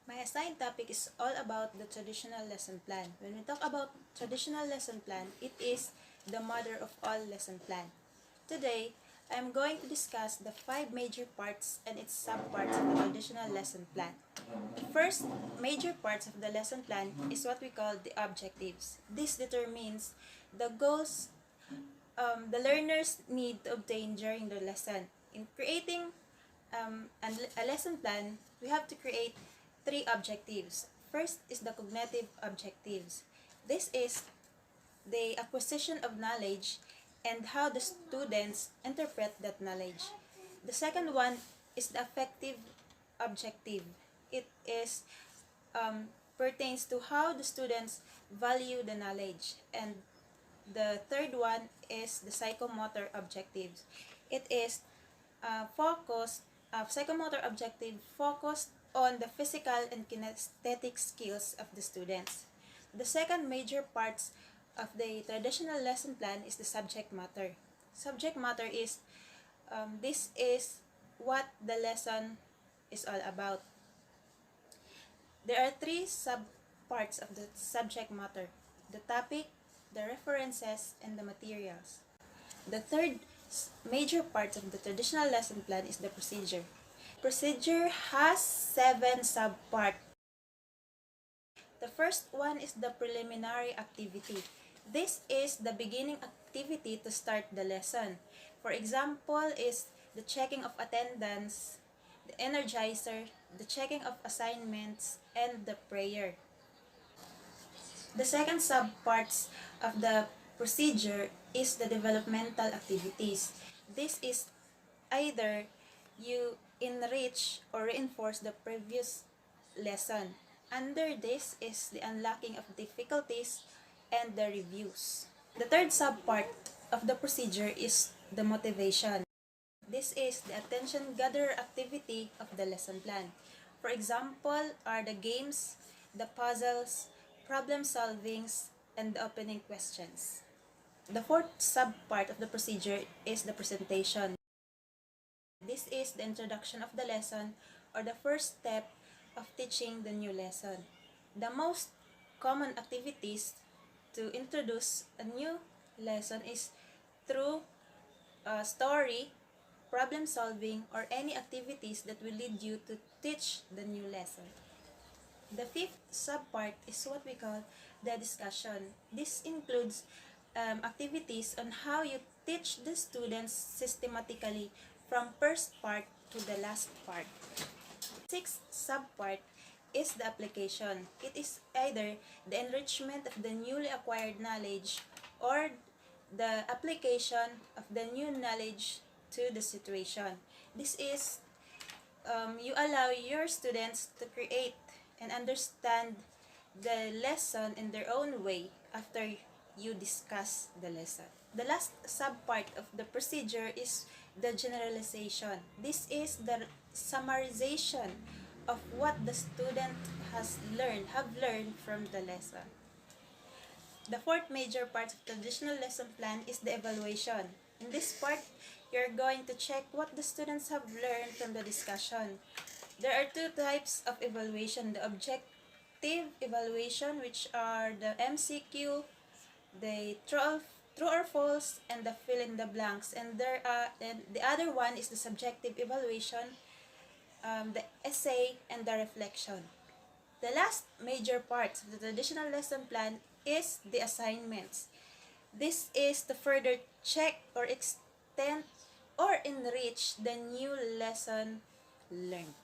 My assigned topic is all about the traditional lesson plan. When we talk about traditional lesson plan, it is the mother of all lesson plan. Today, I am going to discuss the 5 major parts and its subparts of the traditional lesson plan. The first major parts of the lesson plan is what we call the objectives. This determines the goals the learners need to obtain during the lesson. In creating a lesson plan, we have to create 3 objectives. First is the cognitive objectives. This is the acquisition of knowledge and how the students interpret that knowledge. The second one is the affective objective. It is pertains to how the students value the knowledge. And the third one is the psychomotor objectives. It is psychomotor objective focused on the physical and kinesthetic skills of the students. The second major parts of the traditional lesson plan is the subject matter. Subject matter is this is what the lesson is all about. There are 3 subparts of the subject matter: the topic, the references, and the materials. The third major part of the traditional lesson plan is the procedure. Procedure has 7 subparts. The first one is the preliminary activity. This is the beginning activity to start the lesson. For example, is the checking of attendance, the energizer, the checking of assignments, and the prayer. The second subparts of the procedure is the developmental activities. This is either you enrich or reinforce the previous lesson. Under this is the unlocking of difficulties and the reviews. The third subpart of the procedure is the motivation. This is the attention gatherer activity of the lesson plan. For example, are the games, the puzzles, problem solvings, and the opening questions. The fourth subpart of the procedure is the presentation. This is the introduction of the lesson or the first step of teaching the new lesson. The most common activities to introduce a new lesson is through a story, problem solving, or any activities that will lead you to teach the new lesson. The fifth subpart is what we call the discussion. This includes activities on how you teach the students systematically from first part to the last part. Sixth subpart is the application. It is either the enrichment of the newly acquired knowledge or the application of the new knowledge to the situation. This is you allow your students to create and understand the lesson in their own way after you discuss the lesson. The last subpart of the procedure is the generalization. This is the summarization of what the student have learned from the lesson. The fourth major part of the traditional lesson plan is the evaluation. In this part, you're going to check what the students have learned from the discussion. There are 2 types of evaluation: the objective evaluation, which are the MCQ, the true or false, and the fill in the blanks. And the other one is the subjective evaluation, the essay, and the reflection. The last major part of the traditional lesson plan is the assignments. This is to further check or extend or enrich the new lesson learned.